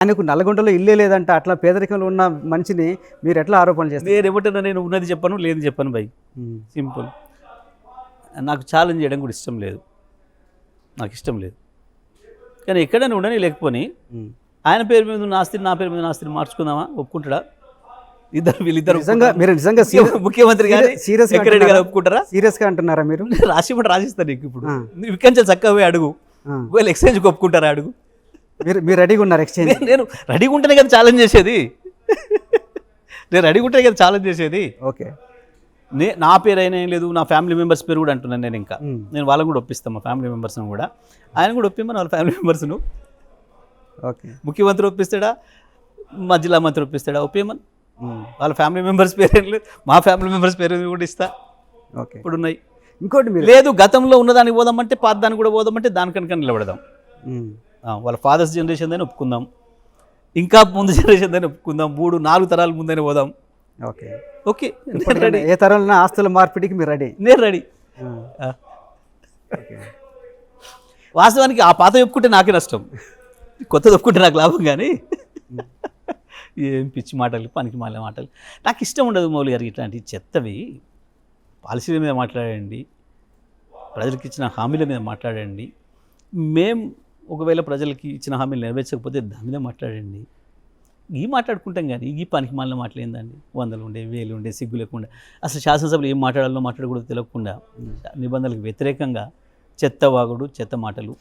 ఆయనకు నల్లగొండలో ఇల్లే లేదంట, అట్లా పేదరికంలో ఉన్న మనిషిని మీరు ఎట్లా ఆరోపణలు చేస్తారు? నేను ఏమంటున్నా, నేను ఉన్నది చెప్పను, లేదు చెప్పను భయ్. సింపుల్. నాకు ఛాలెంజ్ చేయడం కూడా ఇష్టం లేదు, నాకు ఇష్టం లేదు. కానీ ఎక్కడైనా ఉండని లేకపోని ఆయన పేరు మీద ఉన్న ఆస్తిని నా పేరు మీద ఉన్న ఆస్తిని మార్చుకుందామా, ఒప్పుకుంటాడా? వీళ్ళిద్దరు నిజంగా మీరు నిజంగా ముఖ్యమంత్రి కానీ సీరియస్ వెంకరెడ్డి గారు ఒప్పుకుంటారా? సీరియస్గా అంటున్నారా మీరు? రాసిస్తాను నీకు ఇప్పుడు. వికంచెలు చక్కగా పోయి అడుగు, ఒకవేళ ఎక్స్చేంజ్కి ఒప్పుకుంటారా అడుగు. మీరు రెడీగా ఉన్నారు ఎక్స్చేంజ్? నేను రెడీగా ఉంటేనే కదా ఛాలెంజ్ చేసేది, నేను రెడీగా ఉంటేనే కదా ఛాలెంజ్ చేసేది. ఓకే, నా పేరు అయినా ఏం లేదు, నా ఫ్యామిలీ మెంబర్స్ పేరు కూడా అంటున్నాను నేను. ఇంకా నేను వాళ్ళని కూడా ఒప్పిస్తాను, మా ఫ్యామిలీ మెంబర్స్ని కూడా. ఆయన కూడా ఒప్పిమని వాళ్ళ ఫ్యామిలీ మెంబర్స్ను. ఓకే, ముఖ్యమంత్రి ఒప్పిస్తాడా, మా జిల్లా మంత్రి ఒప్పిస్తాడా, ఒప్పిమని. వాళ్ళ ఫ్యామిలీ మెంబర్స్ పేరు ఏం లేదు, మా ఫ్యామిలీ మెంబర్స్ పేరు కూడా ఇస్తా. ఓకే, ఇప్పుడు ఉన్నాయి. ఇంకోటి మీరు లేదు గతంలో ఉన్నదానికి పోదామంటే, పాత దానికి కూడా పోదామంటే దానికనుక నిలబడదాం. వాళ్ళ ఫాదర్స్ జనరేషన్ దాన్ని ఒప్పుకుందాం, ఇంకా ముందు జనరేషన్ దాన్ని ఒప్పుకుందాం, 3-4 తరాల ముందైనా పోదాం. ఓకే, ఓకే, ఏ తరంలో ఆస్తుల మార్పిడికి మీరు రెడీ? నేను రెడీ. వాస్తవానికి ఆ పాత ఒప్పుకుంటే నాకే నష్టం, కొత్తది ఒప్పుకుంటే నాకు లాభం. కానీ ఏం పిచ్చి మాటలు, పనికి మాలే మాటలు నాకు ఇష్టం ఉండదు మౌలి గారు. ఇట్లాంటి చెత్తవి పాలసీల మీద మాట్లాడండి, ప్రజలకు ఇచ్చిన హామీల మీద మాట్లాడండి. మేము ఒకవేళ ప్రజలకి ఇచ్చిన హామీలు నెరవేర్చకపోతే దాని మీద మాట్లాడండి. ఈ మాట్లాడుకుంటాం కానీ ఈ పనికి మాలిన మాటలు ఏందండి? 100 ఉండే, 1000 ఉండే, సిగ్గు లేకుండా, అసలు శాసనసభలో ఏం మాట్లాడాలో మాట్లాడకూడదు తెలియకుండా, నిబంధనలకు వ్యతిరేకంగా చెత్త వాగుడు, చెత్త మాటలు.